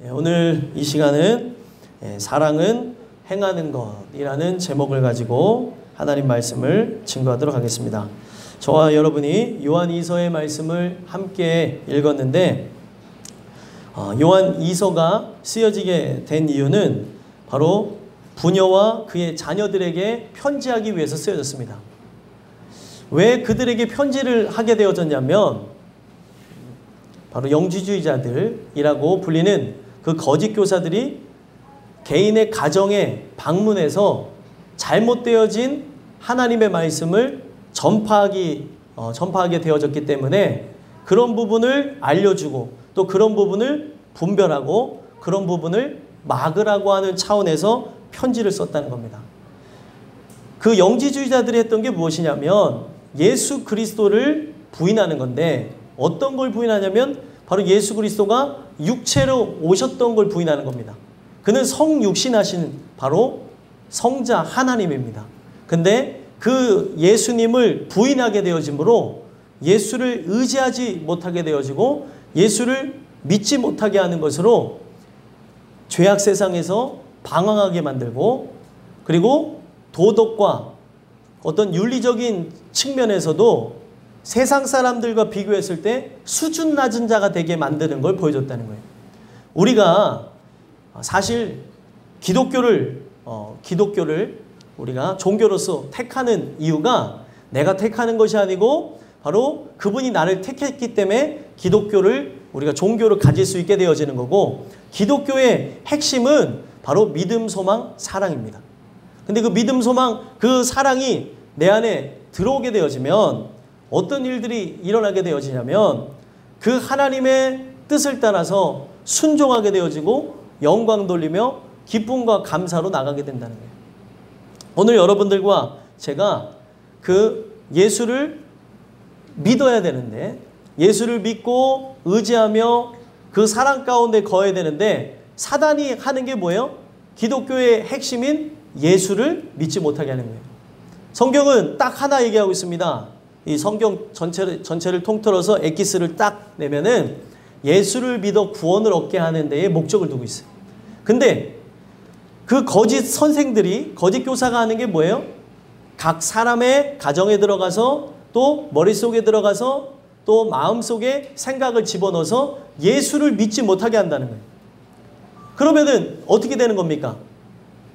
오늘 이 시간은 사랑은 행하는 것이라는 제목을 가지고 하나님 말씀을 증거하도록 하겠습니다. 저와 여러분이 요한 2서의 말씀을 함께 읽었는데 요한 2서가 쓰여지게 된 이유는 바로 부녀와 그의 자녀들에게 편지하기 위해서 쓰여졌습니다. 왜 그들에게 편지를 하게 되어졌냐면 바로 영지주의자들이라고 불리는 그 거짓 교사들이 개인의 가정에 방문해서 잘못되어진 하나님의 말씀을 전파하게 되어졌기 때문에 그런 부분을 알려주고 또 그런 부분을 분별하고 그런 부분을 막으라고 하는 차원에서 편지를 썼다는 겁니다. 그 영지주의자들이 했던 게 무엇이냐면 예수 그리스도를 부인하는 건데 어떤 걸 부인하냐면 바로 예수 그리스도가 육체로 오셨던 걸 부인하는 겁니다. 그는 성육신하신 바로 성자 하나님입니다. 근데 그 예수님을 부인하게 되어지므로 예수를 의지하지 못하게 되어지고 예수를 믿지 못하게 하는 것으로 죄악 세상에서 방황하게 만들고 그리고 도덕과 어떤 윤리적인 측면에서도 세상 사람들과 비교했을 때 수준 낮은 자가 되게 만드는 걸 보여줬다는 거예요. 우리가 사실 기독교를 우리가 종교로서 택하는 이유가 내가 택하는 것이 아니고 바로 그분이 나를 택했기 때문에 기독교를 우리가 종교를 가질 수 있게 되어지는 거고 기독교의 핵심은 바로 믿음, 소망, 사랑입니다. 근데 그 믿음, 소망, 그 사랑이 내 안에 들어오게 되어지면 어떤 일들이 일어나게 되어지냐면 그 하나님의 뜻을 따라서 순종하게 되어지고 영광 돌리며 기쁨과 감사로 나가게 된다는 거예요. 오늘 여러분들과 제가 그 예수를 믿어야 되는데 예수를 믿고 의지하며 그 사랑 가운데 거해야 되는데 사단이 하는 게 뭐예요? 기독교의 핵심인 예수를 믿지 못하게 하는 거예요. 성경은 딱 하나 얘기하고 있습니다. 이 성경 전체를 통틀어서 엑기스를 딱 내면은 예수를 믿어 구원을 얻게 하는 데에 목적을 두고 있어요. 근데 그 거짓 선생들이 거짓 교사가 하는 게 뭐예요? 각 사람의 가정에 들어가서 또 머릿속에 들어가서 또 마음속에 생각을 집어넣어서 예수를 믿지 못하게 한다는 거예요. 그러면은 어떻게 되는 겁니까?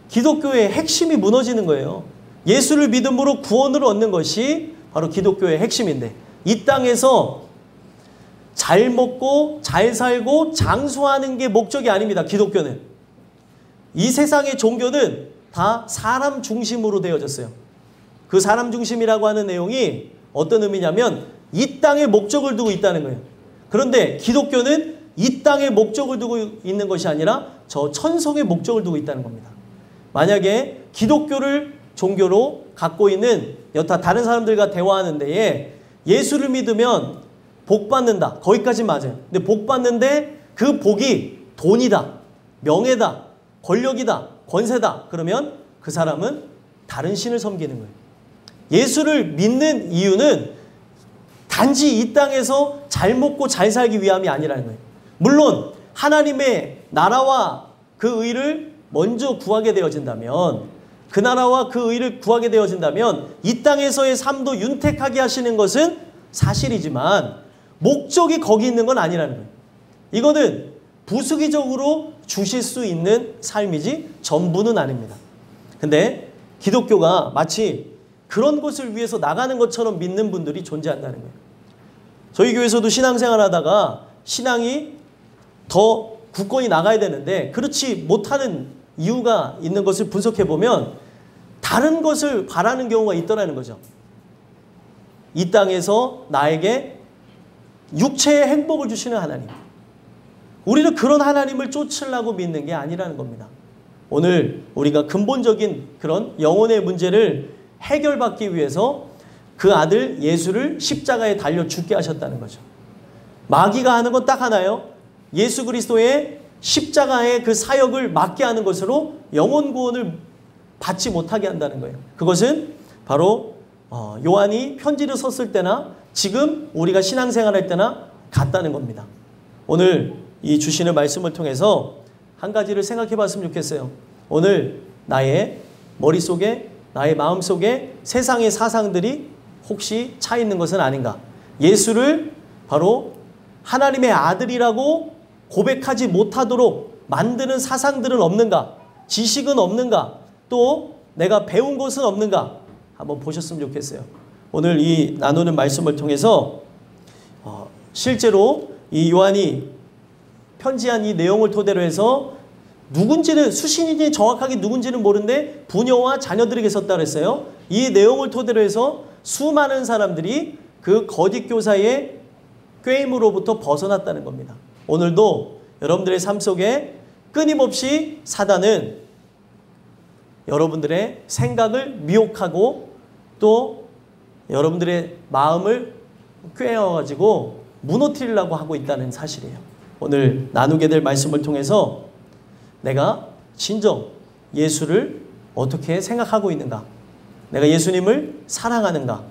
기독교의 핵심이 무너지는 거예요. 예수를 믿음으로 구원을 얻는 것이 바로 기독교의 핵심인데 이 땅에서 잘 먹고 잘 살고 장수하는 게 목적이 아닙니다. 기독교는. 이 세상의 종교는 다 사람 중심으로 되어졌어요. 그 사람 중심이라고 하는 내용이 어떤 의미냐면 이 땅에 목적을 두고 있다는 거예요. 그런데 기독교는 이 땅에 목적을 두고 있는 것이 아니라 저 천성의 목적을 두고 있다는 겁니다. 만약에 기독교를 종교로 갖고 있는 여타 다른 사람들과 대화하는 데에 예수를 믿으면 복 받는다. 거기까지 맞아요. 근데 복 받는데 그 복이 돈이다, 명예다, 권력이다, 권세다. 그러면 그 사람은 다른 신을 섬기는 거예요. 예수를 믿는 이유는 단지 이 땅에서 잘 먹고 잘 살기 위함이 아니라는 거예요. 물론 하나님의 나라와 그 의를 먼저 구하게 되어진다면 그 나라와 그 의를 구하게 되어진다면 이 땅에서의 삶도 윤택하게 하시는 것은 사실이지만 목적이 거기 있는 건 아니라는 거예요. 이거는 부수기적으로 주실 수 있는 삶이지 전부는 아닙니다. 근데 기독교가 마치 그런 것을 위해서 나가는 것처럼 믿는 분들이 존재한다는 거예요. 저희 교회에서도 신앙생활 하다가 신앙이 더 굳건히 나가야 되는데 그렇지 못하는 이유가 있는 것을 분석해보면 다른 것을 바라는 경우가 있더라는 거죠. 이 땅에서 나에게 육체의 행복을 주시는 하나님. 우리는 그런 하나님을 쫓으려고 믿는 게 아니라는 겁니다. 오늘 우리가 근본적인 그런 영혼의 문제를 해결받기 위해서 그 아들 예수를 십자가에 달려 죽게 하셨다는 거죠. 마귀가 하는 건 딱 하나예요. 예수 그리스도의 십자가의 그 사역을 막게 하는 것으로 영혼 구원을 받지 못하게 한다는 거예요. 그것은 바로 요한이 편지를 썼을 때나 지금 우리가 신앙생활할 때나 같다는 겁니다. 오늘 이 주시는 말씀을 통해서 한 가지를 생각해 봤으면 좋겠어요. 오늘 나의 머릿속에, 나의 마음속에 세상의 사상들이 혹시 차 있는 것은 아닌가? 예수를 바로 하나님의 아들이라고 고백하지 못하도록 만드는 사상들은 없는가? 지식은 없는가? 또 내가 배운 것은 없는가? 한번 보셨으면 좋겠어요. 오늘 이 나누는 말씀을 통해서 실제로 이 요한이 편지한 이 내용을 토대로 해서 누군지는, 수신인지 정확하게 누군지는 모르는데 부녀와 자녀들에게 썼다 그랬어요. 이 내용을 토대로 해서 수많은 사람들이 그 거짓 교사의 꾀임으로부터 벗어났다는 겁니다. 오늘도 여러분들의 삶 속에 끊임없이 사단은 여러분들의 생각을 미혹하고 또 여러분들의 마음을 꿰어가지고 무너뜨리려고 하고 있다는 사실이에요. 오늘 나누게 될 말씀을 통해서 내가 진정 예수를 어떻게 생각하고 있는가? 내가 예수님을 사랑하는가?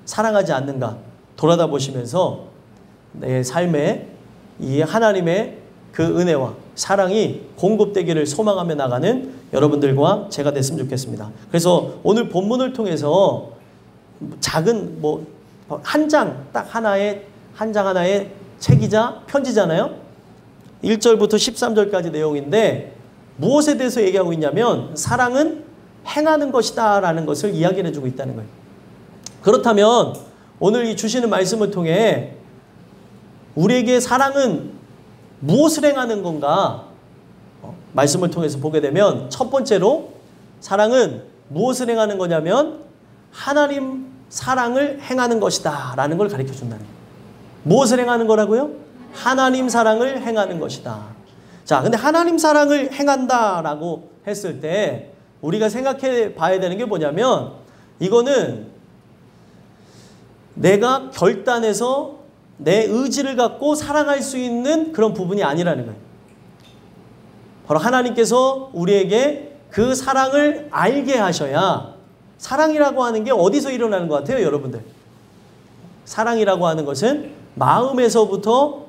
사랑하지 않는가? 돌아다 보시면서 내 삶에 이 하나님의 그 은혜와 사랑이 공급되기를 소망하며 나가는 여러분들과 제가 됐으면 좋겠습니다. 그래서 오늘 본문을 통해서 작은 한 장, 딱 하나의 한 장 하나의 책이자 편지잖아요. 1절부터 13절까지 내용인데 무엇에 대해서 얘기하고 있냐면 사랑은 행하는 것이다 라는 것을 이야기를 해주고 있다는 거예요. 그렇다면 오늘 이 주시는 말씀을 통해 우리에게 사랑은 무엇을 행하는 건가? 말씀을 통해서 보게 되면 첫 번째로 사랑은 무엇을 행하는 거냐면 하나님 사랑을 행하는 것이다 라는 걸 가르쳐 준다는 거예요. 무엇을 행하는 거라고요? 하나님 사랑을 행하는 것이다. 자, 근데 하나님 사랑을 행한다라고 했을 때 우리가 생각해 봐야 되는 게 뭐냐면 이거는 내가 결단해서 내 의지를 갖고 사랑할 수 있는 그런 부분이 아니라는 거예요. 바로 하나님께서 우리에게 그 사랑을 알게 하셔야, 사랑이라고 하는 게 어디서 일어나는 것 같아요, 여러분들? 사랑이라고 하는 것은 마음에서부터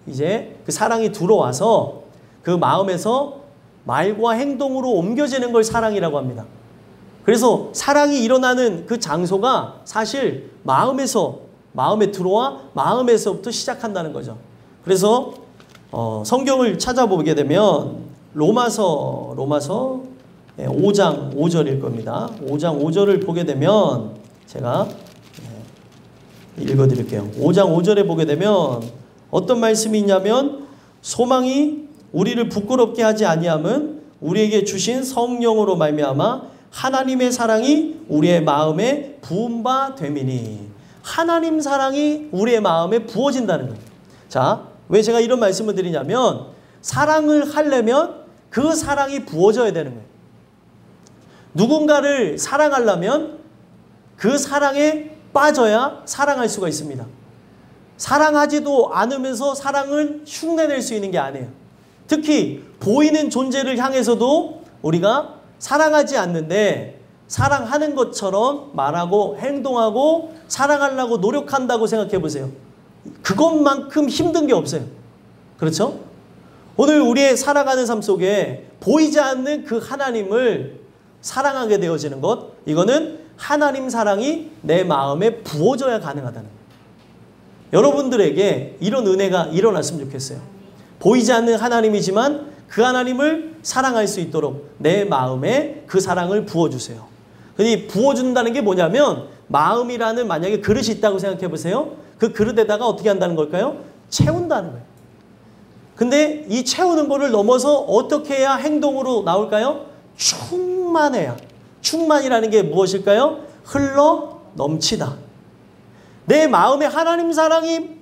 이제 그 사랑이 들어와서 그 마음에서 말과 행동으로 옮겨지는 걸 사랑이라고 합니다. 그래서 사랑이 일어나는 그 장소가 사실 마음에 들어와 마음에서부터 시작한다는 거죠. 그래서 성경을 찾아보게 되면 로마서 5장 5절일 겁니다. 5장 5절을 보게 되면 제가 읽어드릴게요. 5장 5절에 보게 되면 어떤 말씀이 있냐면 소망이 우리를 부끄럽게 하지 아니함은 우리에게 주신 성령으로 말미암아 하나님의 사랑이 우리의 마음에 부은 바 됨이니. 하나님 사랑이 우리의 마음에 부어진다는 거예요. 자, 왜 제가 이런 말씀을 드리냐면 사랑을 하려면 그 사랑이 부어져야 되는 거예요. 누군가를 사랑하려면 그 사랑에 빠져야 사랑할 수가 있습니다. 사랑하지도 않으면서 사랑을 흉내낼 수 있는 게 아니에요. 특히 보이는 존재를 향해서도 우리가 사랑하지 않는데 사랑하는 것처럼 말하고 행동하고 사랑하려고 노력한다고 생각해 보세요. 그것만큼 힘든 게 없어요. 그렇죠? 오늘 우리의 살아가는 삶 속에 보이지 않는 그 하나님을 사랑하게 되어지는 것, 이거는 하나님 사랑이 내 마음에 부어져야 가능하다는 거예요. 여러분들에게 이런 은혜가 일어났으면 좋겠어요. 보이지 않는 하나님이지만 그 하나님을 사랑할 수 있도록 내 마음에 그 사랑을 부어주세요. 근데 부어준다는 게 뭐냐면 마음이라는 만약에 그릇이 있다고 생각해 보세요. 그 그릇에다가 어떻게 한다는 걸까요? 채운다는 거예요. 근데 이 채우는 거를 넘어서 어떻게 해야 행동으로 나올까요? 충만해야. 충만이라는 게 무엇일까요? 흘러 넘치다. 내 마음에 하나님 사랑이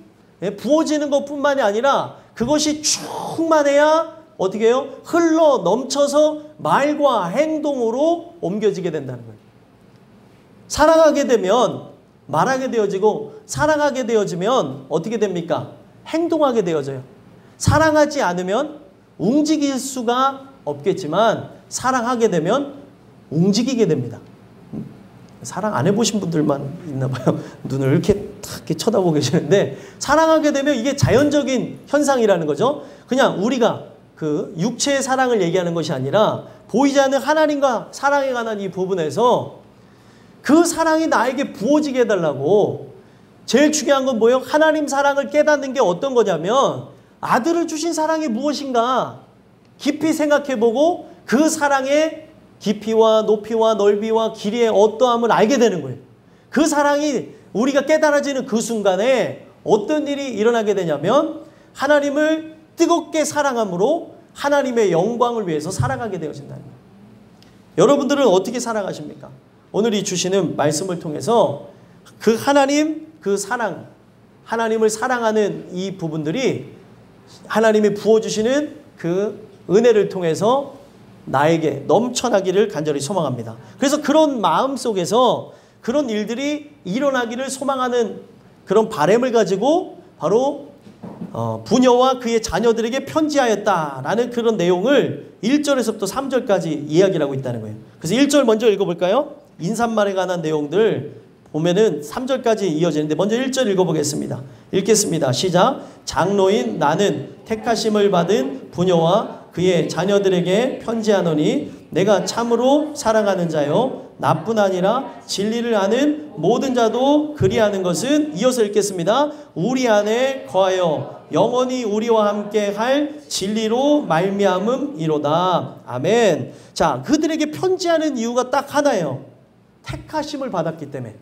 부어지는 것뿐만이 아니라 그것이 충만해야 어떻게 해요? 흘러 넘쳐서 말과 행동으로 옮겨지게 된다는 거예요. 사랑하게 되면 말하게 되어지고 사랑하게 되어지면 어떻게 됩니까? 행동하게 되어져요. 사랑하지 않으면 움직일 수가 없겠지만 사랑하게 되면 움직이게 됩니다. 사랑 안 해보신 분들만 있나 봐요. 눈을 이렇게 탁 이렇게 쳐다보고 계시는데, 사랑하게 되면 이게 자연적인 현상이라는 거죠. 그냥 우리가 그 육체의 사랑을 얘기하는 것이 아니라 보이지 않는 하나님과 사랑에 관한 이 부분에서 그 사랑이 나에게 부어지게 해달라고. 제일 중요한 건 뭐예요? 하나님 사랑을 깨닫는 게 어떤 거냐면 아들을 주신 사랑이 무엇인가 깊이 생각해보고 그 사랑의 깊이와 높이와 넓이와 길이의 어떠함을 알게 되는 거예요. 그 사랑이 우리가 깨달아지는 그 순간에 어떤 일이 일어나게 되냐면 하나님을 뜨겁게 사랑함으로 하나님의 영광을 위해서 살아가게 되어진다는 거예요. 여러분들은 어떻게 살아가십니까? 오늘 이 주시는 말씀을 통해서 그 하나님, 그 사랑, 하나님을 사랑하는 이 부분들이 하나님이 부어주시는 그 은혜를 통해서 나에게 넘쳐나기를 간절히 소망합니다. 그래서 그런 마음 속에서 그런 일들이 일어나기를 소망하는 그런 바람을 가지고 바로 부녀와 그의 자녀들에게 편지하였다라는 그런 내용을 1절에서부터 3절까지 이야기를 하고 있다는 거예요. 그래서 1절 먼저 읽어볼까요? 인사말에 관한 내용들 보면은 3절까지 이어지는데 먼저 1절 읽어보겠습니다. 읽겠습니다. 시작. 장로인 나는 택하심을 받은 부녀와 그의 자녀들에게 편지하노니 내가 참으로 사랑하는 자요 나뿐 아니라 진리를 아는 모든 자도 그리하는 것은 이어서 읽겠습니다. 우리 안에 거하여 영원히 우리와 함께 할 진리로 말미암음이로다. 아멘. 자, 그들에게 편지하는 이유가 딱 하나예요. 택하심을 받았기 때문에.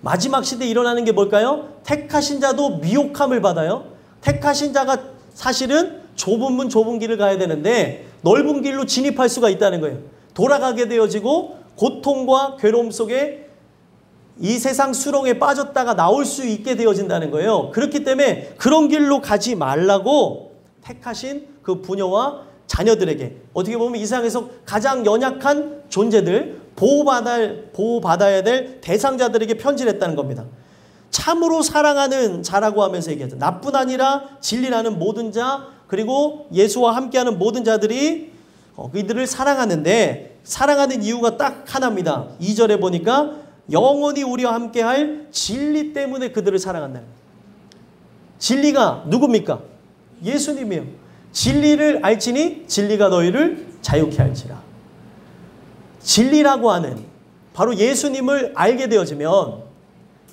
마지막 시대에 일어나는 게 뭘까요? 택하신 자도 미혹함을 받아요. 택하신 자가 사실은 좁은 문 좁은 길을 가야 되는데 넓은 길로 진입할 수가 있다는 거예요. 돌아가게 되어지고 고통과 괴로움 속에 이 세상 수렁에 빠졌다가 나올 수 있게 되어진다는 거예요. 그렇기 때문에 그런 길로 가지 말라고 택하신 그 부녀와 자녀들에게, 어떻게 보면 이 세상에서 가장 연약한 존재들, 보호받아야 될 대상자들에게 편지를 했다는 겁니다. 참으로 사랑하는 자라고 하면서 얘기하죠. 나뿐 아니라 진리라는 모든 자, 그리고 예수와 함께하는 모든 자들이 그들을 사랑하는데, 사랑하는 이유가 딱 하나입니다. 2절에 보니까 영원히 우리와 함께할 진리 때문에 그들을 사랑한다는 거예요. 진리가 누굽니까? 예수님이에요. 진리를 알지니 진리가 너희를 자유케 할지라. 진리라고 하는 바로 예수님을 알게 되어지면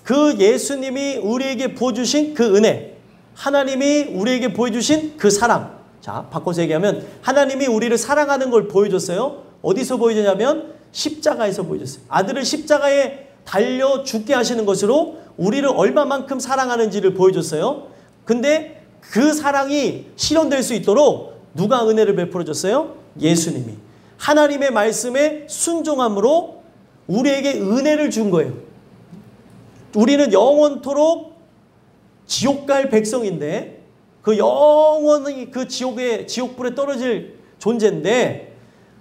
그 예수님이 우리에게 부어주신 그 은혜, 하나님이 우리에게 보여주신 그 사랑. 자, 바꿔서 얘기하면 하나님이 우리를 사랑하는 걸 보여줬어요. 어디서 보여주냐면 십자가에서 보여줬어요. 아들을 십자가에 달려 죽게 하시는 것으로 우리를 얼마만큼 사랑하는지를 보여줬어요. 근데 그 사랑이 실현될 수 있도록 누가 은혜를 베풀어 줬어요? 예수님이. 하나님의 말씀에 순종함으로 우리에게 은혜를 준 거예요. 우리는 영원토록 지옥 갈 백성인데 그 영원히 그 지옥불에 떨어질 존재인데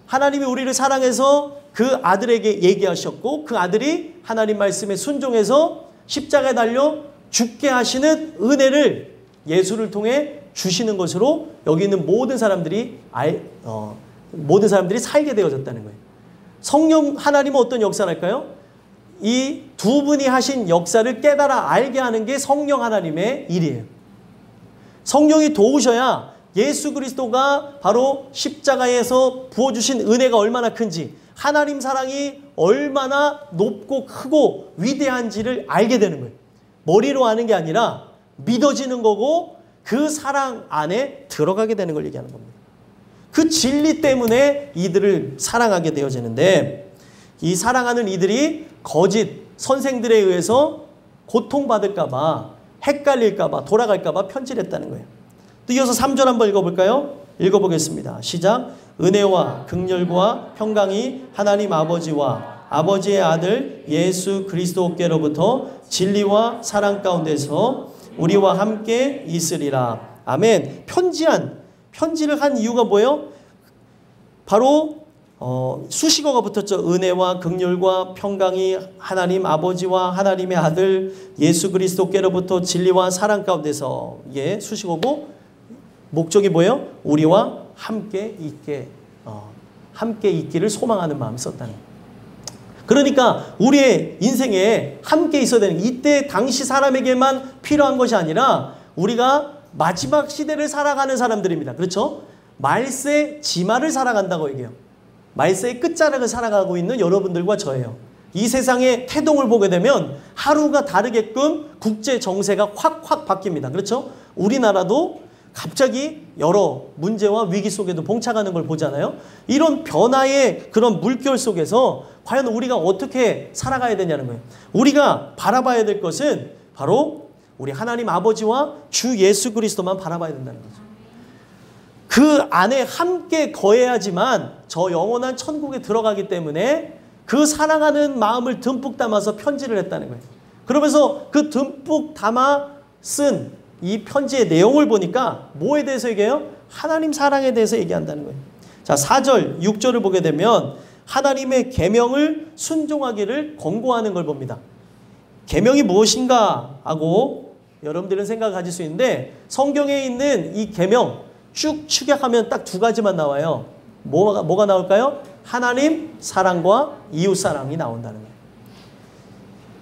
하나님이 우리를 사랑해서 그 아들에게 얘기하셨고 그 아들이 하나님 말씀에 순종해서 십자가에 달려 죽게 하시는 은혜를 예수를 통해 주시는 것으로 여기 있는 모든 사람들이 살게 되어졌다는 거예요. 성령 하나님은 어떤 역사를 할까요? 이 두 분이 하신 역사를 깨달아 알게 하는 게 성령 하나님의 일이에요. 성령이 도우셔야 예수 그리스도가 바로 십자가에서 부어주신 은혜가 얼마나 큰지, 하나님 사랑이 얼마나 높고 크고 위대한지를 알게 되는 거예요. 머리로 아는 게 아니라 믿어지는 거고 그 사랑 안에 들어가게 되는 걸 얘기하는 겁니다. 그 진리 때문에 이들을 사랑하게 되어지는데 이 사랑하는 이들이 거짓 선생들에 의해서 고통받을까 봐, 헷갈릴까 봐, 돌아갈까 봐 편지를 했다는 거예요. 또 이어서 3절 한번 읽어볼까요? 읽어보겠습니다. 시작. 은혜와 긍휼과 평강이 하나님 아버지와 아버지의 아들 예수 그리스도께로부터 진리와 사랑 가운데서 우리와 함께 있으리라. 아멘. 편지를 한 이유가 뭐예요? 바로 수식어가 붙었죠. 은혜와 긍휼과 평강이 하나님 아버지와 하나님의 아들 예수 그리스도께로부터 진리와 사랑 가운데서, 이게 수식어고 목적이 뭐예요? 우리와 함께 있기를 소망하는 마음이 썼다는 거예요. 그러니까 우리의 인생에 함께 있어야 되는, 이때 당시 사람에게만 필요한 것이 아니라 우리가 마지막 시대를 살아가는 사람들입니다. 그렇죠? 말세 지마를 살아간다고 얘기해요. 말세의 끝자락을 살아가고 있는 여러분들과 저예요. 이 세상의 태동을 보게 되면 하루가 다르게끔 국제 정세가 확 바뀝니다. 그렇죠? 우리나라도 갑자기 여러 문제와 위기 속에도 봉착하는 걸 보잖아요. 이런 변화의 그런 물결 속에서 과연 우리가 어떻게 살아가야 되냐는 거예요. 우리가 바라봐야 될 것은 바로 우리 하나님 아버지와 주 예수 그리스도만 바라봐야 된다는 거죠. 그 안에 함께 거해야지만 저 영원한 천국에 들어가기 때문에 그 사랑하는 마음을 듬뿍 담아서 편지를 했다는 거예요. 그러면서 그 듬뿍 담아 쓴 이 편지의 내용을 보니까 뭐에 대해서 얘기해요? 하나님 사랑에 대해서 얘기한다는 거예요. 자, 4절, 6절을 보게 되면 하나님의 계명을 순종하기를 권고하는 걸 봅니다. 계명이 무엇인가 하고 여러분들은 생각을 가질 수 있는데 성경에 있는 이 계명 쭉 축약하면 딱 두 가지만 나와요. 뭐가 나올까요? 하나님 사랑과 이웃 사랑이 나온다는 거예요.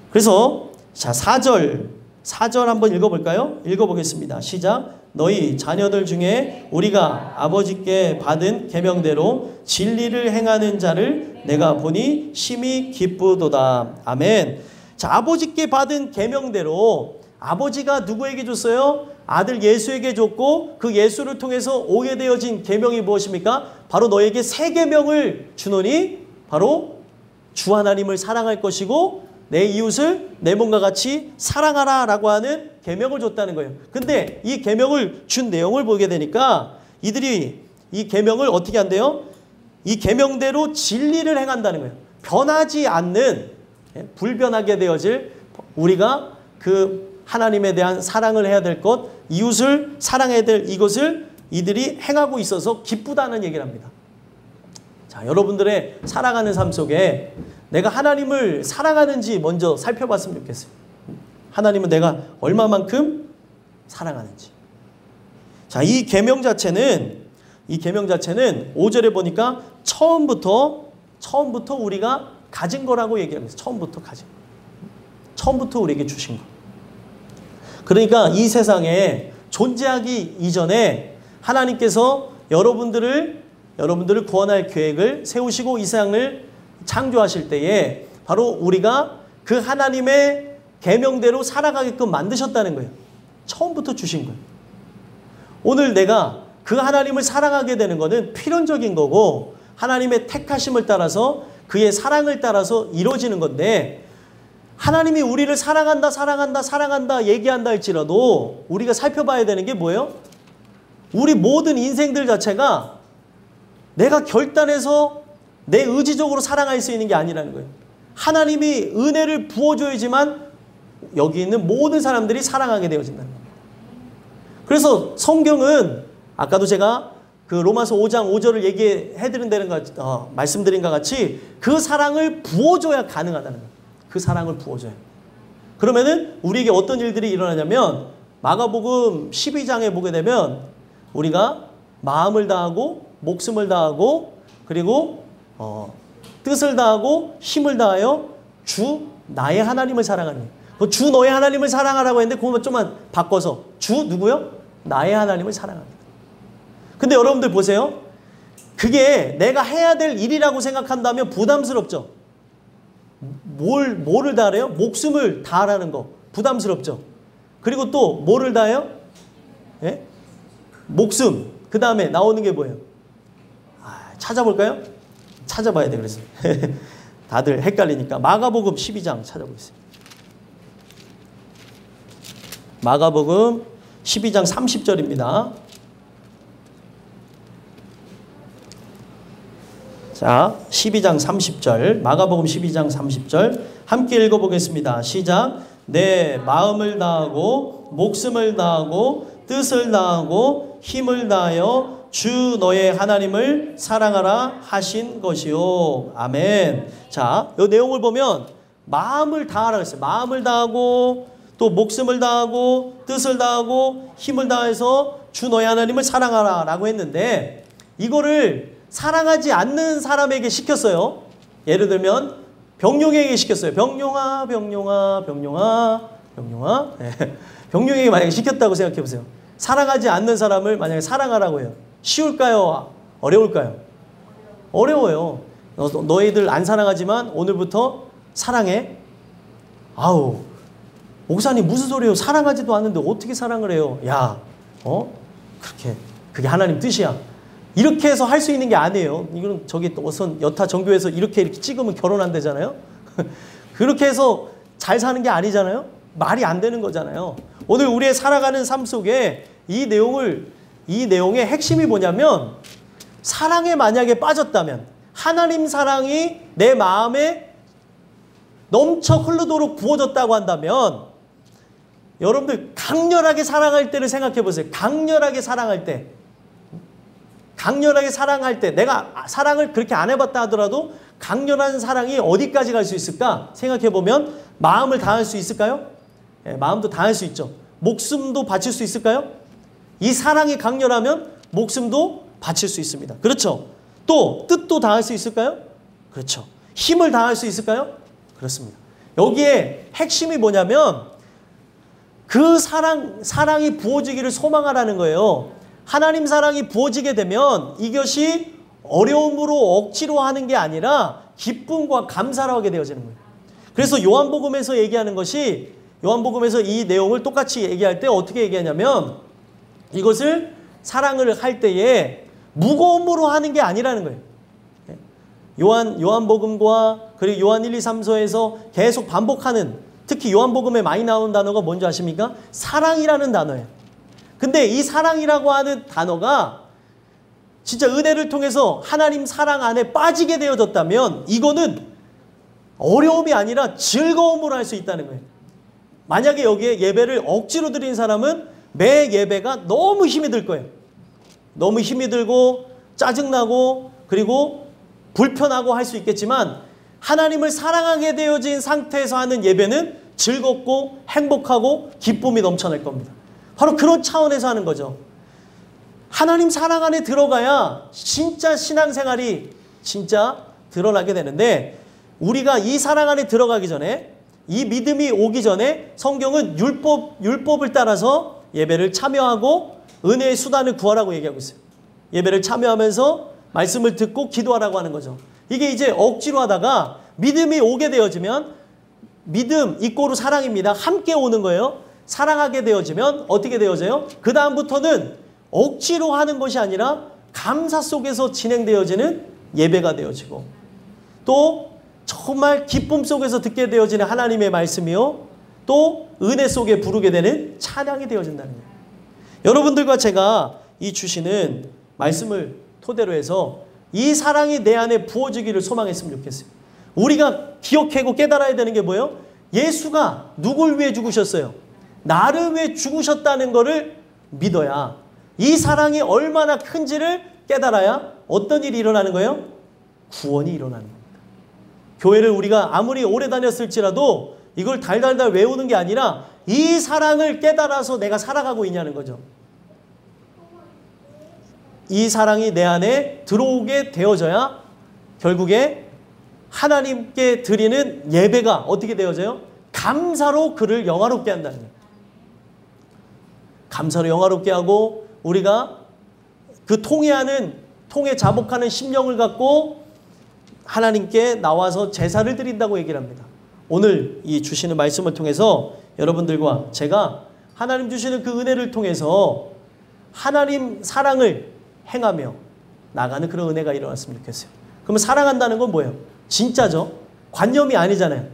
그래서 자, 4절 한번 읽어볼까요? 읽어보겠습니다. 시작. 너희 자녀들 중에 우리가 아버지께 받은 계명대로 진리를 행하는 자를 내가 보니 심히 기쁘도다. 아멘. 자, 아버지께 받은 계명대로 아버지가 누구에게 줬어요? 아들 예수에게 줬고 그 예수를 통해서 오게 되어진 계명이 무엇입니까? 바로 너에게 새 계명을 주노니 바로 주 하나님을 사랑할 것이고 내 이웃을 내 몸과 같이 사랑하라 라고 하는 계명을 줬다는 거예요. 근데 이 계명을 준 내용을 보게 되니까 이들이 이 계명을 어떻게 한대요? 이 계명대로 진리를 행한다는 거예요. 변하지 않는, 불변하게 되어질 우리가 그 하나님에 대한 사랑을 해야 될 것, 이웃을 사랑해야 될 이것을 이들이 행하고 있어서 기쁘다는 얘기를 합니다. 자, 여러분들의 살아가는 삶 속에 내가 하나님을 사랑하는지 먼저 살펴봤으면 좋겠어요. 하나님은 내가 얼마만큼 사랑하는지. 자, 이 계명 자체는 5절에 보니까 처음부터 우리가 가진 거라고 얘기합니다. 처음부터 가진 거. 처음부터 우리에게 주신 거. 그러니까 이 세상에 존재하기 이전에 하나님께서 여러분들을 구원할 계획을 세우시고 이 세상을 창조하실 때에 바로 우리가 그 하나님의 계명대로 살아가게끔 만드셨다는 거예요. 처음부터 주신 거예요. 오늘 내가 그 하나님을 사랑하게 되는 것은 필연적인 거고 하나님의 택하심을 따라서 그의 사랑을 따라서 이루어지는 건데 하나님이 우리를 사랑한다 얘기한다 할지라도 우리가 살펴봐야 되는 게 뭐예요? 우리 모든 인생들 자체가 내가 결단해서 내 의지적으로 사랑할 수 있는 게 아니라는 거예요. 하나님이 은혜를 부어줘야지만 여기 있는 모든 사람들이 사랑하게 되어진다는 겁니다. 그래서 성경은 아까도 제가 그 로마서 5장 5절을 말씀드린 것 같이 그 사랑을 부어줘야 가능하다는 거예요. 그 사랑을 부어줘요. 그러면은 우리에게 어떤 일들이 일어나냐면 마가복음 12장에 보게 되면 우리가 마음을 다하고 목숨을 다하고 그리고 뜻을 다하고 힘을 다하여 주 나의 하나님을 사랑하는 거예요. 주 너의 하나님을 사랑하라고 했는데 그것만 좀만 바꿔서 주 누구요? 나의 하나님을 사랑합니다. 근데 여러분들 보세요. 그게 내가 해야 될 일이라고 생각한다면 부담스럽죠. 뭐를 다하래요? 목숨을 다하라는 거 부담스럽죠. 그리고 또 뭐를 다해요? 예? 목숨. 그 다음에 나오는 게 뭐예요? 찾아볼까요? 찾아봐야 돼. 그래서 다들 헷갈리니까 마가복음 12장 찾아보겠습니다. 마가복음 12장 30절입니다. 자, 12장 30절, 마가복음 12장 30절 함께 읽어보겠습니다. 시작. 내 마음을 다하고 목숨을 다하고 뜻을 다하고 힘을 다하여 주 너의 하나님을 사랑하라 하신 것이요. 아멘. 자, 이 내용을 보면 마음을 다하라 했어요. 마음을 다하고 또 목숨을 다하고 뜻을 다하고 힘을 다해서 주 너의 하나님을 사랑하라 라고 했는데 이거를 사랑하지 않는 사람에게 시켰어요. 예를 들면 병용에게 시켰어요. 병용아, 병용아, 병용아, 병용아. 네. 병용에게 만약에 시켰다고 생각해 보세요. 사랑하지 않는 사람을 만약에 사랑하라고 해요. 쉬울까요? 어려울까요? 어려워요. 너희들 안 사랑하지만 오늘부터 사랑해. 아우, 목사님 무슨 소리예요? 사랑하지도 않는데 어떻게 사랑을 해요? 야, 그게 하나님 뜻이야. 이렇게 해서 할 수 있는 게 아니에요. 이건 저기 우선 여타 정교에서 이렇게 찍으면 결혼 안 되잖아요. 그렇게 해서 잘 사는 게 아니잖아요. 말이 안 되는 거잖아요. 오늘 우리의 살아가는 삶 속에 이 내용의 핵심이 뭐냐면, 사랑에 만약에 빠졌다면, 하나님 사랑이 내 마음에 넘쳐 흐르도록 부어졌다고 한다면, 여러분들 강렬하게 사랑할 때를 생각해 보세요. 강렬하게 사랑할 때, 내가 사랑을 그렇게 안 해봤다 하더라도 강렬한 사랑이 어디까지 갈 수 있을까 생각해 보면, 마음을 다할 수 있을까요? 예, 마음도 다할 수 있죠. 목숨도 바칠 수 있을까요? 이 사랑이 강렬하면 목숨도 바칠 수 있습니다. 그렇죠? 또 뜻도 다할 수 있을까요? 그렇죠. 힘을 다할 수 있을까요? 그렇습니다. 여기에 핵심이 뭐냐면, 그 사랑이 부어지기를 소망하라는 거예요. 하나님 사랑이 부어지게 되면 이것이 어려움으로 억지로 하는 게 아니라 기쁨과 감사로 하게 되어지는 거예요. 그래서 요한복음에서 얘기하는 것이, 요한복음에서 이 내용을 똑같이 얘기할 때 어떻게 얘기하냐면, 이것을 사랑을 할 때에 무거움으로 하는 게 아니라는 거예요. 요한복음과 그리고 요한 1, 2, 3서에서 계속 반복하는, 특히 요한복음에 많이 나오는 단어가 뭔지 아십니까? 사랑이라는 단어예요. 근데 이 사랑이라고 하는 단어가 진짜 은혜를 통해서 하나님 사랑 안에 빠지게 되어졌다면, 이거는 어려움이 아니라 즐거움으로 할 수 있다는 거예요. 만약에 여기에 예배를 억지로 드린 사람은 매 예배가 너무 힘이 들 거예요. 너무 힘이 들고 짜증나고 그리고 불편하고 할 수 있겠지만, 하나님을 사랑하게 되어진 상태에서 하는 예배는 즐겁고 행복하고 기쁨이 넘쳐날 겁니다. 바로 그런 차원에서 하는 거죠. 하나님 사랑 안에 들어가야 진짜 신앙생활이 진짜 드러나게 되는데, 우리가 이 사랑 안에 들어가기 전에, 이 믿음이 오기 전에 성경은 율법을 따라서 예배를 참여하고 은혜의 수단을 구하라고 얘기하고 있어요. 예배를 참여하면서 말씀을 듣고 기도하라고 하는 거죠. 이게 이제 억지로 하다가 믿음이 오게 되어지면, 믿음 이꼬르 사랑입니다. 함께 오는 거예요. 사랑하게 되어지면 어떻게 되어져요? 그 다음부터는 억지로 하는 것이 아니라 감사 속에서 진행되어지는 예배가 되어지고, 또 정말 기쁨 속에서 듣게 되어지는 하나님의 말씀이요, 또 은혜 속에 부르게 되는 찬양이 되어진다는 거예요. 여러분들과 제가 이 주시는 말씀을 토대로 해서 이 사랑이 내 안에 부어지기를 소망했으면 좋겠어요. 우리가 기억하고 깨달아야 되는 게 뭐예요? 예수가 누굴 위해 죽으셨어요? 나를 위해 죽으셨다는 것을 믿어야, 이 사랑이 얼마나 큰지를 깨달아야 어떤 일이 일어나는 거예요? 구원이 일어나는 겁니다. 교회를 우리가 아무리 오래 다녔을지라도 이걸 달달달 외우는 게 아니라 이 사랑을 깨달아서 내가 살아가고 있냐는 거죠. 이 사랑이 내 안에 들어오게 되어져야 결국에 하나님께 드리는 예배가 어떻게 되어져요? 감사로 그를 영화롭게 한다는 거예요. 감사로 영화롭게 하고, 우리가 그 통에 자복하는 심령을 갖고 하나님께 나와서 제사를 드린다고 얘기를 합니다. 오늘 이 주시는 말씀을 통해서 여러분들과 제가 하나님 주시는 그 은혜를 통해서 하나님 사랑을 행하며 나가는 그런 은혜가 일어났으면 좋겠어요. 그러면 사랑한다는 건 뭐예요? 진짜죠. 관념이 아니잖아요.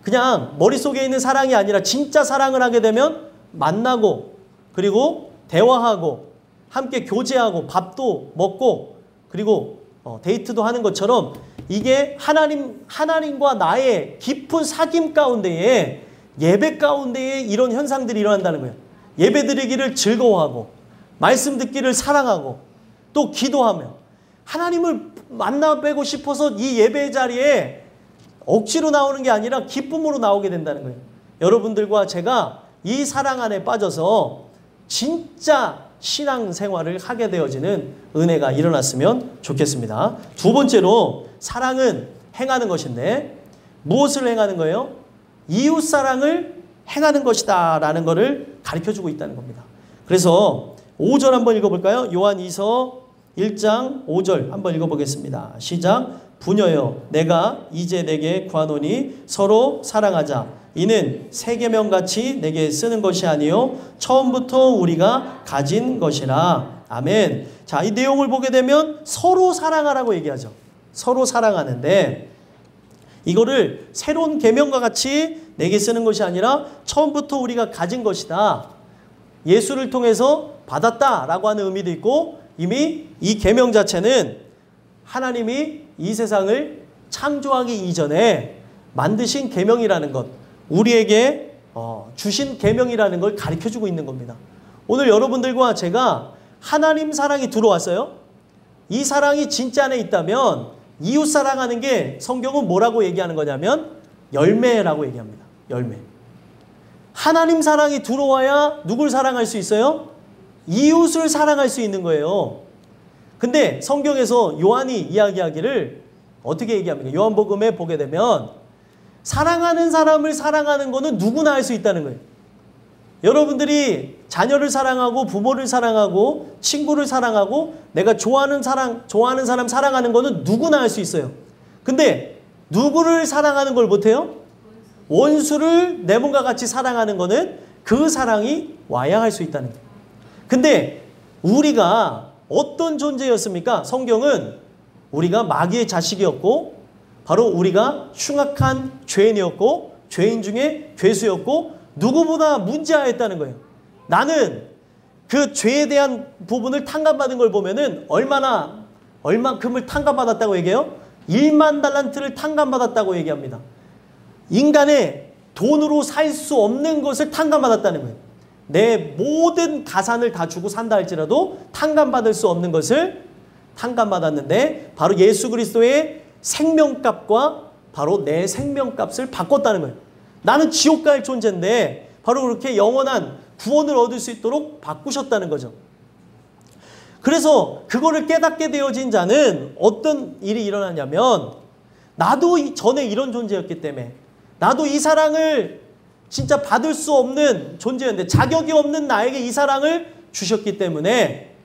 그냥 머릿속에 있는 사랑이 아니라 진짜 사랑을 하게 되면 만나고, 그리고 대화하고, 함께 교제하고, 밥도 먹고, 그리고 데이트도 하는 것처럼, 이게 하나님과 나의 깊은 사귐 가운데에, 예배 가운데에 이런 현상들이 일어난다는 거예요. 예배 드리기를 즐거워하고, 말씀 듣기를 사랑하고, 또 기도하며, 하나님을 만나뵈고 싶어서 이 예배 자리에 억지로 나오는 게 아니라 기쁨으로 나오게 된다는 거예요. 여러분들과 제가 이 사랑 안에 빠져서 진짜 신앙생활을 하게 되어지는 은혜가 일어났으면 좋겠습니다. 두 번째로, 사랑은 행하는 것인데, 무엇을 행하는 거예요? 이웃사랑을 행하는 것이다 라는 것을 가르쳐주고 있다는 겁니다. 그래서 5절 한번 읽어볼까요? 요한 2서 1장 5절 한번 읽어보겠습니다. 시작. 부녀여 내가 이제 내게 구하노니 서로 사랑하자. 이는 새 계명같이 내게 쓰는 것이 아니요 처음부터 우리가 가진 것이라. 아멘. 자, 이 내용을 보게 되면 서로 사랑하라고 얘기하죠. 서로 사랑하는데 이거를 새로운 계명과 같이 내게 쓰는 것이 아니라 처음부터 우리가 가진 것이다. 예수를 통해서 받았다라고 하는 의미도 있고 이미 이 계명 자체는 하나님이 이 세상을 창조하기 이전에 만드신 계명이라는 것, 우리에게 주신 계명이라는 걸 가르쳐주고 있는 겁니다. 오늘 여러분들과 제가 하나님 사랑이 들어왔어요. 이 사랑이 진짜 안에 있다면 이웃 사랑하는 게 성경은 뭐라고 얘기하는 거냐면 열매라고 얘기합니다. 열매. 하나님 사랑이 들어와야 누굴 사랑할 수 있어요? 이웃을 사랑할 수 있는 거예요. 근데 성경에서 요한이 이야기하기를 어떻게 얘기합니까? 요한복음에 보게 되면 사랑하는 사람을 사랑하는 거는 누구나 할 수 있다는 거예요. 여러분들이 자녀를 사랑하고 부모를 사랑하고 친구를 사랑하고 내가 좋아하는 사람 사랑하는 거는 누구나 할 수 있어요. 근데 누구를 사랑하는 걸 못해요? 원수를 내 몸과 같이 사랑하는 거는 그 사랑이 와야 할 수 있다는 거예요. 근데 우리가 어떤 존재였습니까? 성경은 우리가 마귀의 자식이었고 바로 우리가 흉악한 죄인이었고 죄인 중에 죄수였고 누구보다 문제아였다는 거예요. 나는 그 죄에 대한 부분을 탕감받은 걸 보면은 얼만큼을 탕감받았다고 얘기해요? 1만 달란트를 탕감받았다고 얘기합니다. 인간의 돈으로 살 수 없는 것을 탕감받았다는 거예요. 내 모든 가산을 다 주고 산다 할지라도 탕감받을 수 없는 것을 탕감받았는데 바로 예수 그리스도의 생명값과 바로 내 생명값을 바꿨다는 거예요. 나는 지옥 갈 존재인데 바로 그렇게 영원한 구원을 얻을 수 있도록 바꾸셨다는 거죠. 그래서 그거를 깨닫게 되어진 자는 어떤 일이 일어나냐면 나도 전에 이런 존재였기 때문에 나도 이 사랑을 진짜 받을 수 없는 존재였는데 자격이 없는 나에게 이 사랑을 주셨기 때문에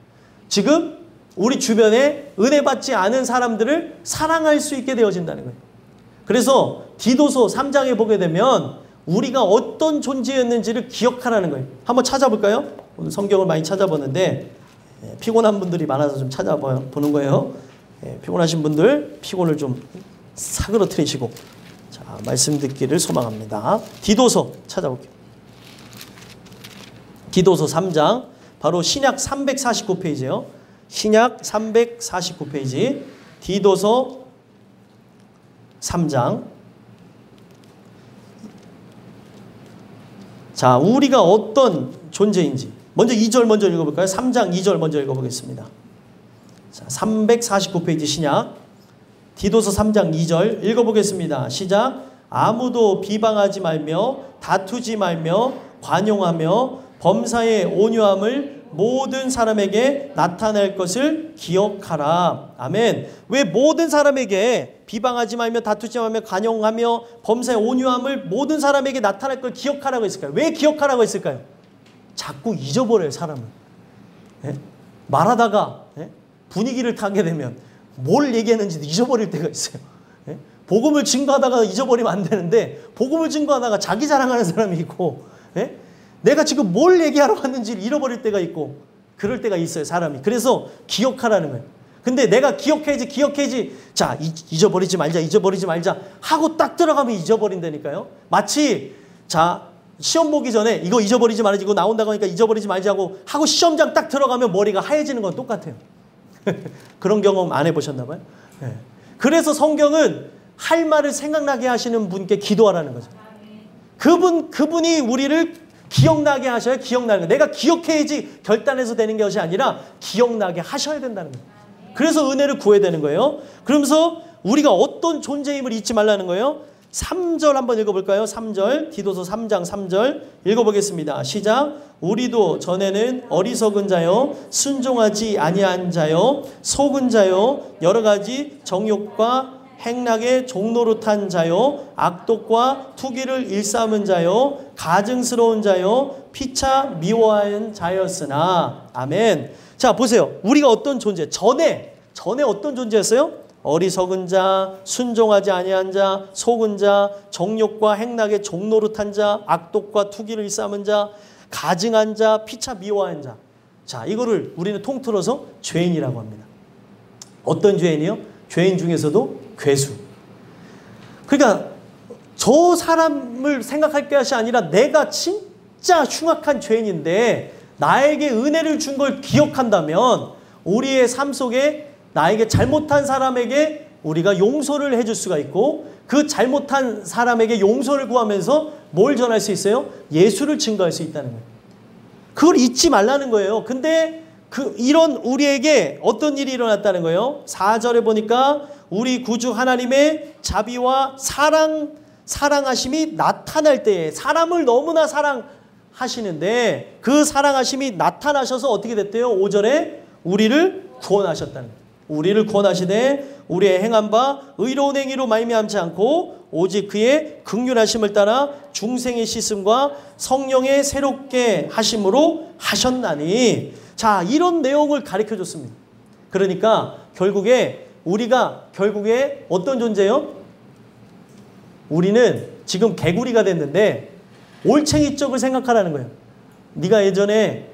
지금 우리 주변에 은혜 받지 않은 사람들을 사랑할 수 있게 되어진다는 거예요. 그래서 디도서 3장에 보게 되면 우리가 어떤 존재였는지를 기억하라는 거예요. 한번 찾아볼까요? 오늘 성경을 많이 찾아보는데 피곤한 분들이 많아서 좀 찾아보는 거예요. 피곤하신 분들 피곤을 좀 사그러뜨리시고 자, 말씀 듣기를 소망합니다. 디도서 찾아볼게요. 디도서 3장 바로 신약 349페이지예요. 신약 349페이지 디도서 3장. 자, 우리가 어떤 존재인지 먼저 2절 먼저 읽어볼까요? 3장 2절 먼저 읽어보겠습니다. 자, 349페이지 신약 디도서 3장 2절 읽어보겠습니다. 시작. 아무도 비방하지 말며 다투지 말며 관용하며 범사의 온유함을 모든 사람에게 나타낼 것을 기억하라. 아멘. 왜 모든 사람에게 비방하지 말며 다투지 말며 관용하며 범사의 온유함을 모든 사람에게 나타낼 걸 기억하라고 했을까요? 왜 기억하라고 했을까요? 자꾸 잊어버려요, 사람은. 예? 말하다가 분위기를 타게 되면 뭘 얘기했는지도 잊어버릴 때가 있어요. 예? 복음을 증거하다가 잊어버리면 안 되는데 복음을 증거하다가 자기 자랑하는 사람이 있고 예? 내가 지금 뭘 얘기하러 왔는지를 잃어버릴 때가 있고 그럴 때가 있어요, 사람이. 그래서 기억하라는 거예요. 근데 내가 기억해야지. 자, 잊어버리지 말자 하고 딱 들어가면 잊어버린다니까요. 마치 자, 시험 보기 전에 이거 잊어버리지 말아야지, 이거 나온다고 하니까 잊어버리지 말자고 하고 시험장 딱 들어가면 머리가 하얘지는 건 똑같아요. 그런 경험 안 해보셨나 봐요. 네. 그래서 성경은 할 말을 생각나게 하시는 분께 기도하라는 거죠. 그분이 우리를 기억나게 하셔야 기억나는 거예요. 내가 기억해야지 결단해서 되는 것이 아니라 기억나게 하셔야 된다는 거예요. 그래서 은혜를 구해야 되는 거예요. 그러면서 우리가 어떤 존재임을 잊지 말라는 거예요. 3절 한번 읽어볼까요? 3절 디도서 3장 3절 읽어보겠습니다. 시작. 우리도 전에는 어리석은 자요 순종하지 아니한 자요 속은 자요 여러 가지 정욕과 행락의 종노릇한 자요, 악독과 투기를 일삼은 자요, 가증스러운 자요, 피차 미워하는 자였으나. 아멘. 자, 보세요. 우리가 어떤 존재, 전에 어떤 존재였어요? 어리석은 자, 순종하지 아니한 자, 속은 자, 정욕과 행락의 종노릇한 자, 악독과 투기를 일삼은 자, 가증한 자, 피차 미워하는 자. 자, 이거를 우리는 통틀어서 죄인이라고 합니다. 어떤 죄인이요? 죄인 중에서도 괴수. 그러니까 저 사람을 생각할 것이 아니라 내가 진짜 흉악한 죄인인데 나에게 은혜를 준 걸 기억한다면 우리의 삶 속에 나에게 잘못한 사람에게 우리가 용서를 해줄 수가 있고, 그 잘못한 사람에게 용서를 구하면서 뭘 전할 수 있어요? 예수를 증거할 수 있다는 거예요. 그걸 잊지 말라는 거예요. 근데 이런 우리에게 어떤 일이 일어났다는 거예요? 4절에 보니까 우리 구주 하나님의 자비와 사랑하심이 나타날 때에, 사람을 너무나 사랑하시는데 그 사랑하심이 나타나셔서 어떻게 됐대요? 5절에 우리를 구원하셨다는 거예요. 우리를 구원하시되 우리의 행한 바 의로운 행위로 말미암지 않고 오직 그의 긍휼하심을 따라 중생의 씻음과 성령의 새롭게 하심으로 하셨나니. 자, 이런 내용을 가르쳐 줬습니다. 그러니까 우리가 결국에 어떤 존재요? 우리는 지금 개구리가 됐는데 올챙이 쪽을 생각하라는 거예요. 네가 예전에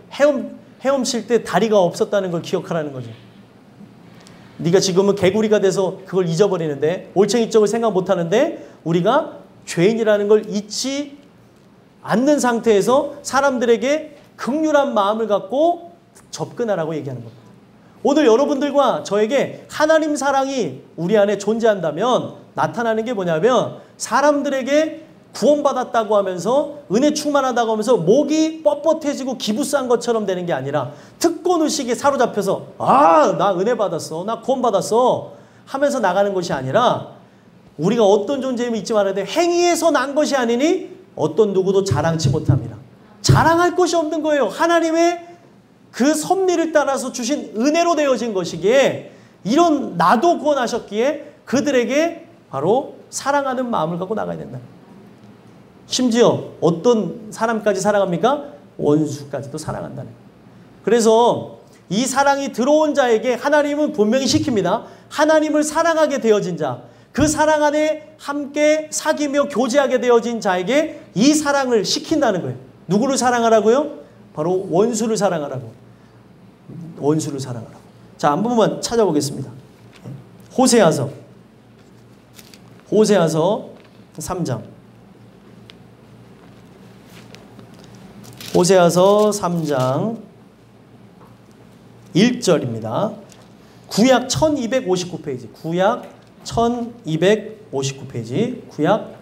헤엄칠 때 다리가 없었다는 걸 기억하라는 거죠. 네가 지금은 개구리가 돼서 그걸 잊어버리는데, 올챙이 쪽을 생각 못하는데 우리가 죄인이라는 걸 잊지 않는 상태에서 사람들에게 긍휼한 마음을 갖고 접근하라고 얘기하는 겁니다. 오늘 여러분들과 저에게 하나님 사랑이 우리 안에 존재한다면 나타나는 게 뭐냐면, 사람들에게 구원받았다고 하면서 은혜 충만하다고 하면서 목이 뻣뻣해지고 기부싼 것처럼 되는 게 아니라 특권의식에 사로잡혀서 나 은혜 받았어, 나 구원받았어 하면서 나가는 것이 아니라, 우리가 어떤 존재임을 잊지 말아야 돼. 행위에서 난 것이 아니니 어떤 누구도 자랑치 못합니다. 자랑할 것이 없는 거예요. 하나님의 그 섭리를 따라서 주신 은혜로 되어진 것이기에, 이런 나도 구원하셨기에 그들에게 바로 사랑하는 마음을 갖고 나가야 된다. 심지어 어떤 사람까지 사랑합니까? 원수까지도 사랑한다는 거예요. 그래서 이 사랑이 들어온 자에게 하나님은 분명히 시킵니다. 하나님을 사랑하게 되어진 자, 그 사랑 안에 함께 사귀며 교제하게 되어진 자에게 이 사랑을 시킨다는 거예요. 누구를 사랑하라고요? 바로 원수를 사랑하라고. 원수를 사랑하라고. 자, 한 번만 찾아보겠습니다. 호세아서 3장. 호세아서 3장 1절입니다. 구약 1259페이지. 구약 1259페이지. 구약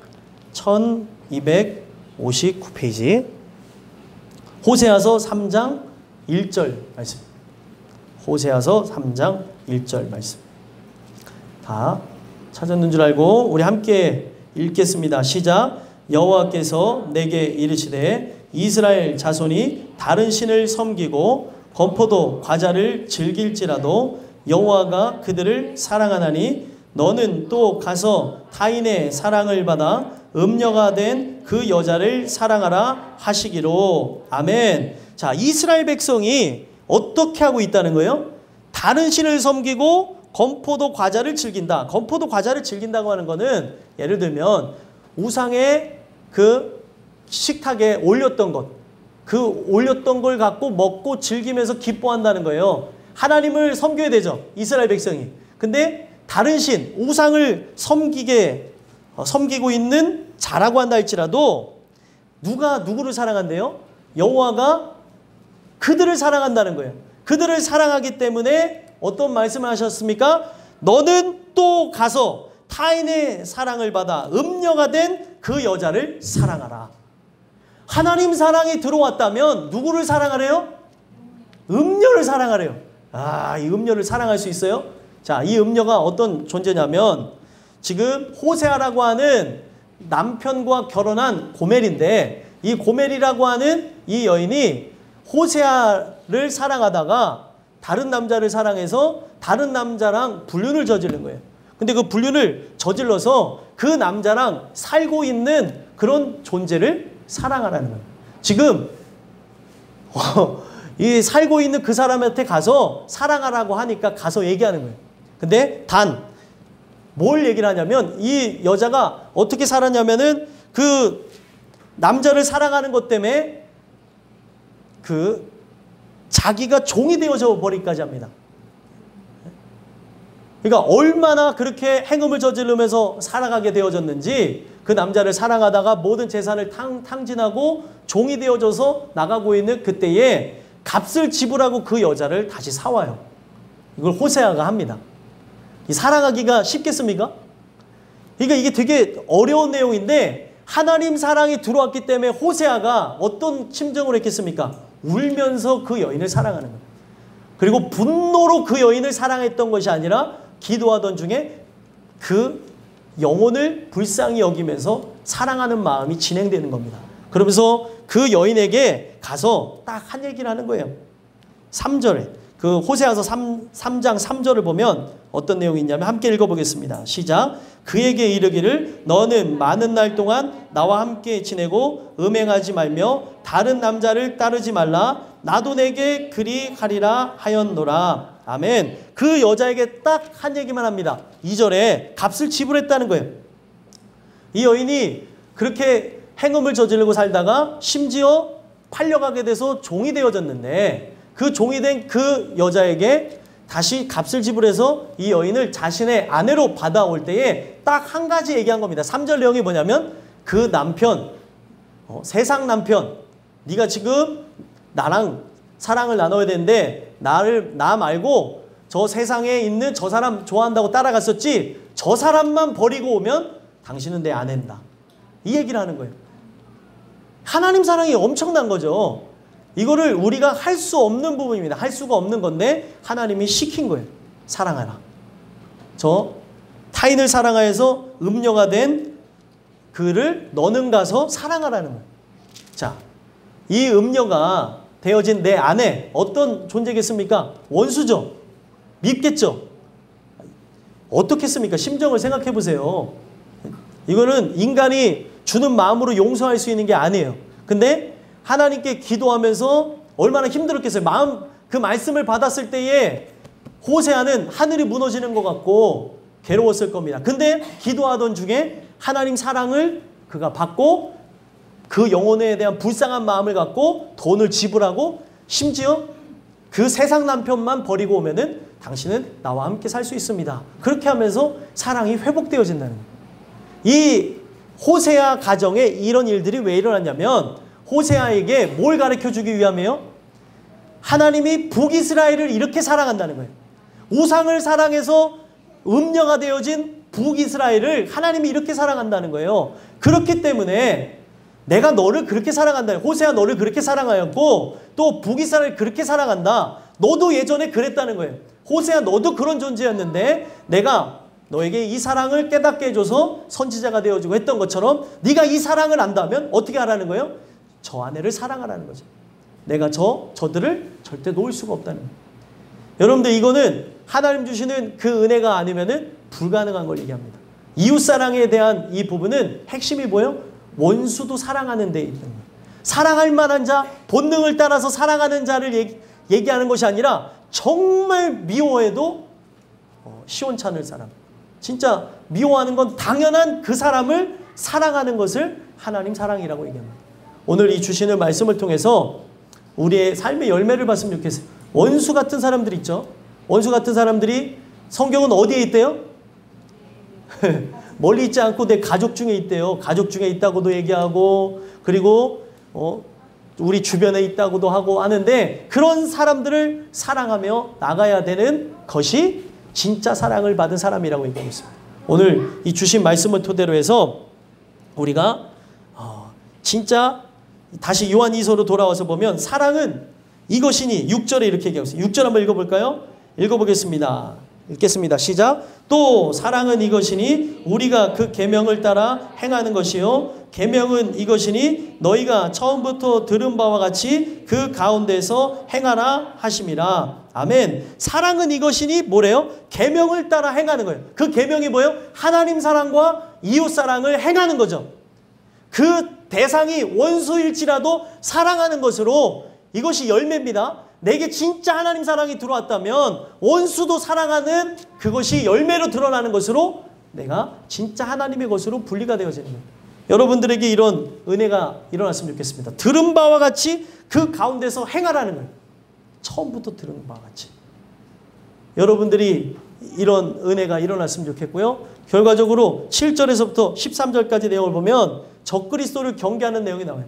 1259페이지. 호세아서 3장 1절 말씀. 호세아서 3장 1절 말씀. 다 찾았는 줄 알고 우리 함께 읽겠습니다. 시작. 여호와께서 내게 이르시되 이스라엘 자손이 다른 신을 섬기고 건포도 과자를 즐길지라도 여호와가 그들을 사랑하나니 너는 또 가서 타인의 사랑을 받아 음녀가 된 그 여자를 사랑하라 하시기로. 아멘. 자, 이스라엘 백성이 어떻게 하고 있다는 거예요? 다른 신을 섬기고 건포도 과자를 즐긴다. 건포도 과자를 즐긴다고 하는 거는 예를 들면 우상의 그 식탁에 올렸던 것, 그 올렸던 걸 갖고 먹고 즐기면서 기뻐한다는 거예요. 하나님을 섬겨야 되죠, 이스라엘 백성이. 근데 다른 신, 우상을 섬기고 있는 자라고 한다 할지라도 누가 누구를 사랑한대요? 여호와가 그들을 사랑한다는 거예요. 그들을 사랑하기 때문에 어떤 말씀을 하셨습니까? 너는 또 가서 타인의 사랑을 받아 음녀가 된 그 여자를 사랑하라. 하나님 사랑이 들어왔다면 누구를 사랑하래요? 음녀를 사랑하래요. 이 음녀를 사랑할 수 있어요? 자, 이 음녀가 어떤 존재냐면 지금 호세아라고 하는 남편과 결혼한 고멜인데, 이 고멜이라고 하는 이 여인이 호세아를 사랑하다가 다른 남자를 사랑해서 다른 남자랑 불륜을 저지른 거예요. 근데 그 불륜을 저질러서 그 남자랑 살고 있는 그런 존재를 사랑하라는 거예요. 지금 이 살고 있는 그 사람한테 가서 사랑하라고 하니까 가서 얘기하는 거예요. 근데 단 뭘 얘기를 하냐면 이 여자가 어떻게 살았냐면은 그 남자를 사랑하는 것 때문에 그 자기가 종이 되어져 버리기까지 합니다. 그러니까 얼마나 그렇게 행음을 저지르면서 살아가게 되어졌는지 그 남자를 사랑하다가 모든 재산을 탕진하고 종이 되어져서 나가고 있는 그때에 값을 지불하고 그 여자를 다시 사와요. 이걸 호세아가 합니다. 이 사랑하기가 쉽겠습니까? 그러니까 이게 되게 어려운 내용인데 하나님 사랑이 들어왔기 때문에 호세아가 어떤 심정을 했겠습니까? 울면서 그 여인을 사랑하는 거예요. 그리고 분노로 그 여인을 사랑했던 것이 아니라 기도하던 중에 그 영혼을 불쌍히 여기면서 사랑하는 마음이 진행되는 겁니다. 그러면서 그 여인에게 가서 딱 한 얘기를 하는 거예요. 3절에 그 호세아서 3장 3절을 보면 어떤 내용이 있냐면 함께 읽어보겠습니다. 시작. 그에게 이르기를 너는 많은 날 동안 나와 함께 지내고 음행하지 말며 다른 남자를 따르지 말라. 나도 내게 그리 하리라 하였노라. 아멘. 그 여자에게 딱 한 얘기만 합니다. 2절에 값을 지불했다는 거예요. 이 여인이 그렇게 행음을 저지르고 살다가 심지어 팔려가게 돼서 종이 되어졌는데 그 종이 된 그 여자에게 다시 값을 지불해서 이 여인을 자신의 아내로 받아올 때에 딱 한 가지 얘기한 겁니다. 3절 내용이 뭐냐면 그 남편, 세상 남편, 네가 지금 나랑 사랑을 나눠야 되는데 나 말고 저 세상에 있는 저 사람 좋아한다고 따라갔었지 저 사람만 버리고 오면 당신은 내 아내다. 이 얘기를 하는 거예요. 하나님 사랑이 엄청난 거죠. 이거를 우리가 할 수 없는 부분입니다. 할 수가 없는 건데 하나님이 시킨 거예요. 사랑하라. 저 타인을 사랑하여서 음녀가 된 그를 너는 가서 사랑하라는 거예요. 자, 이 음녀가 되어진 내 아내 어떤 존재겠습니까? 원수죠. 밉겠죠. 어떻겠습니까? 심정을 생각해 보세요. 이거는 인간이 주는 마음으로 용서할 수 있는 게 아니에요. 근데 하나님께 기도하면서 얼마나 힘들었겠어요. 그 말씀을 받았을 때에 호세아는 하늘이 무너지는 것 같고 괴로웠을 겁니다. 근데 기도하던 중에 하나님 사랑을 그가 받고 그 영혼에 대한 불쌍한 마음을 갖고 돈을 지불하고 심지어 그 세상 남편만 버리고 오면은 당신은 나와 함께 살 수 있습니다. 그렇게 하면서 사랑이 회복되어진다는 거예요. 이 호세아 가정에 이런 일들이 왜 일어났냐면 호세아에게 뭘 가르쳐주기 위함이에요? 하나님이 북이스라엘을 이렇게 사랑한다는 거예요. 우상을 사랑해서 음녀가 되어진 북이스라엘을 하나님이 이렇게 사랑한다는 거예요. 그렇기 때문에 내가 너를 그렇게 사랑한다. 호세아 너를 그렇게 사랑하였고 또 북이스라엘 그렇게 사랑한다. 너도 예전에 그랬다는 거예요. 호세아 너도 그런 존재였는데 내가 너에게 이 사랑을 깨닫게 해줘서 선지자가 되어주고 했던 것처럼 네가 이 사랑을 안다면 어떻게 하라는 거예요? 저 아내를 사랑하라는 거죠. 내가 저들을 절대 놓을 수가 없다는 거예요. 여러분들 이거는 하나님 주시는 그 은혜가 아니면은 불가능한 걸 얘기합니다. 이웃사랑에 대한 이 부분은 핵심이 뭐예요? 원수도 사랑하는 데 있는 거예요. 사랑할 만한 자, 본능을 따라서 사랑하는 자를 얘기하는 것이 아니라 정말 미워해도 시원찮을 사람. 진짜 미워하는 건 당연한 그 사람을 사랑하는 것을 하나님 사랑이라고 얘기합니다. 오늘 이 주시는 말씀을 통해서 우리의 삶의 열매를 봤으면 좋겠어요. 원수 같은 사람들 있죠. 원수 같은 사람들이 성경은 어디에 있대요? 멀리 있지 않고 내 가족 중에 있대요. 가족 중에 있다고도 얘기하고 그리고 우리 주변에 있다고도 하고 하는데 그런 사람들을 사랑하며 나가야 되는 것이 진짜 사랑을 받은 사람이라고 얘기하고 있습니다. 오늘 이 주신 말씀을 토대로 해서 우리가 진짜 다시 요한 2서로 돌아와서 보면 사랑은 이것이니 6절에 이렇게 얘기하고 있어요. 6절 한번 읽어볼까요? 읽어보겠습니다. 읽겠습니다. 시작. 또 사랑은 이것이니 우리가 그 계명을 따라 행하는 것이요 계명은 이것이니 너희가 처음부터 들은 바와 같이 그 가운데서 행하라 하심이라. 아멘. 사랑은 이것이니 뭐래요? 계명을 따라 행하는 거예요. 그 계명이 뭐예요? 하나님 사랑과 이웃 사랑을 행하는 거죠. 그 대상이 원수일지라도 사랑하는 것으로, 이것이 열매입니다. 내게 진짜 하나님 사랑이 들어왔다면 원수도 사랑하는 그것이 열매로 드러나는 것으로 내가 진짜 하나님의 것으로 분리가 되어지는 거예요. 여러분들에게 이런 은혜가 일어났으면 좋겠습니다. 들은 바와 같이 그 가운데서 행하라는 거예요. 처음부터 들은 바와 같이. 여러분들이 이런 은혜가 일어났으면 좋겠고요. 결과적으로 7절에서부터 13절까지 내용을 보면 적그리스도를 경계하는 내용이 나와요.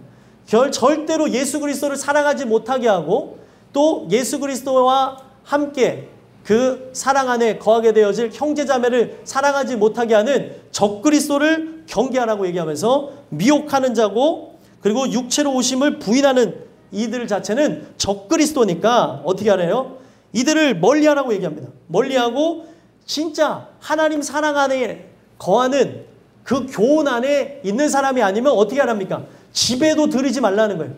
절대로 예수 그리스도를 사랑하지 못하게 하고 또 예수 그리스도와 함께 그 사랑 안에 거하게 되어질 형제자매를 사랑하지 못하게 하는 적그리스도를 경계하라고 얘기하면서 미혹하는 자고, 그리고 육체로 오심을 부인하는 이들 자체는 적그리스도니까 어떻게 하래요? 이들을 멀리하라고 얘기합니다. 멀리하고 진짜 하나님 사랑 안에 거하는 그 교훈 안에 있는 사람이 아니면 어떻게 하랍니까? 집에도 들이지 말라는 거예요.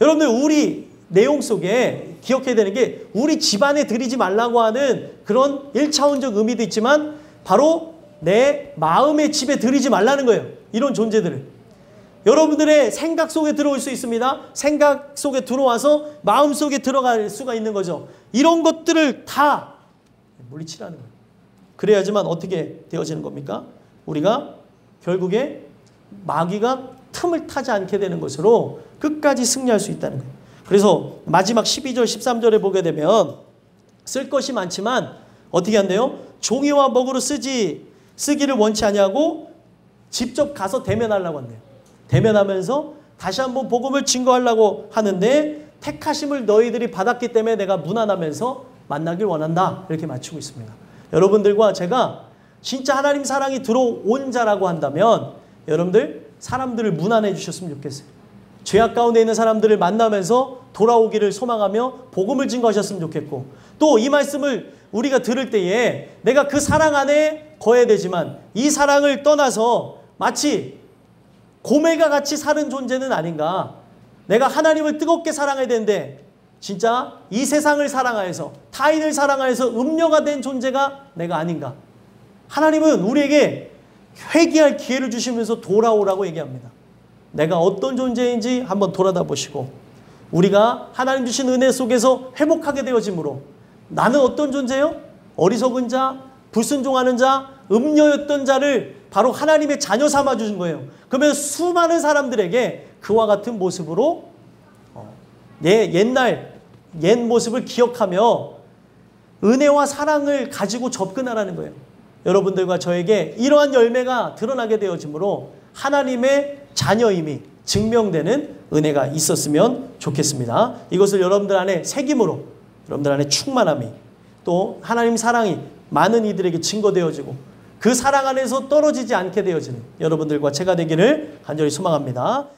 여러분들, 우리 내용 속에 기억해야 되는 게 우리 집안에 들이지 말라고 하는 그런 1차원적 의미도 있지만 바로 내 마음의 집에 들이지 말라는 거예요. 이런 존재들을. 여러분들의 생각 속에 들어올 수 있습니다. 생각 속에 들어와서 마음 속에 들어갈 수가 있는 거죠. 이런 것들을 다 물리치라는 거예요. 그래야지만 어떻게 되어지는 겁니까? 우리가 결국에 마귀가 틈을 타지 않게 되는 것으로 끝까지 승리할 수 있다는 거예요. 그래서 마지막 12절 13절에 보게 되면 쓸 것이 많지만 어떻게 한대요? 종이와 먹으로 쓰기를 원치 아니하고 직접 가서 대면하려고 한대요. 대면하면서 다시 한번 복음을 증거하려고 하는데 택하심을 너희들이 받았기 때문에 내가 무난하면서 만나길 원한다. 이렇게 맞추고 있습니다. 여러분들과 제가 진짜 하나님 사랑이 들어온 자라고 한다면 여러분들 사람들을 무난해 주셨으면 좋겠어요. 죄악 가운데 있는 사람들을 만나면서 돌아오기를 소망하며 복음을 증거하셨으면 좋겠고, 또 이 말씀을 우리가 들을 때에 내가 그 사랑 안에 거해야 되지만 이 사랑을 떠나서 마치 고멜과 같이 사는 존재는 아닌가. 내가 하나님을 뜨겁게 사랑해야 되는데 진짜 이 세상을 사랑하여서 타인을 사랑하여서 음녀가 된 존재가 내가 아닌가. 하나님은 우리에게 회개할 기회를 주시면서 돌아오라고 얘기합니다. 내가 어떤 존재인지 한번 돌아다 보시고 우리가 하나님 주신 은혜 속에서 회복하게 되어짐으로 나는 어떤 존재요? 어리석은 자, 불순종하는 자, 음녀였던 자를 바로 하나님의 자녀 삼아 주신 거예요. 그러면 수많은 사람들에게 그와 같은 모습으로 내 옛 모습을 기억하며 은혜와 사랑을 가지고 접근하라는 거예요. 여러분들과 저에게 이러한 열매가 드러나게 되어지므로 하나님의 자녀임이 증명되는 은혜가 있었으면 좋겠습니다. 이것을 여러분들 안에 새김으로 여러분들 안에 충만함이 또 하나님 사랑이 많은 이들에게 증거되어지고 그 사랑 안에서 떨어지지 않게 되어지는 여러분들과 제가 되기를 간절히 소망합니다.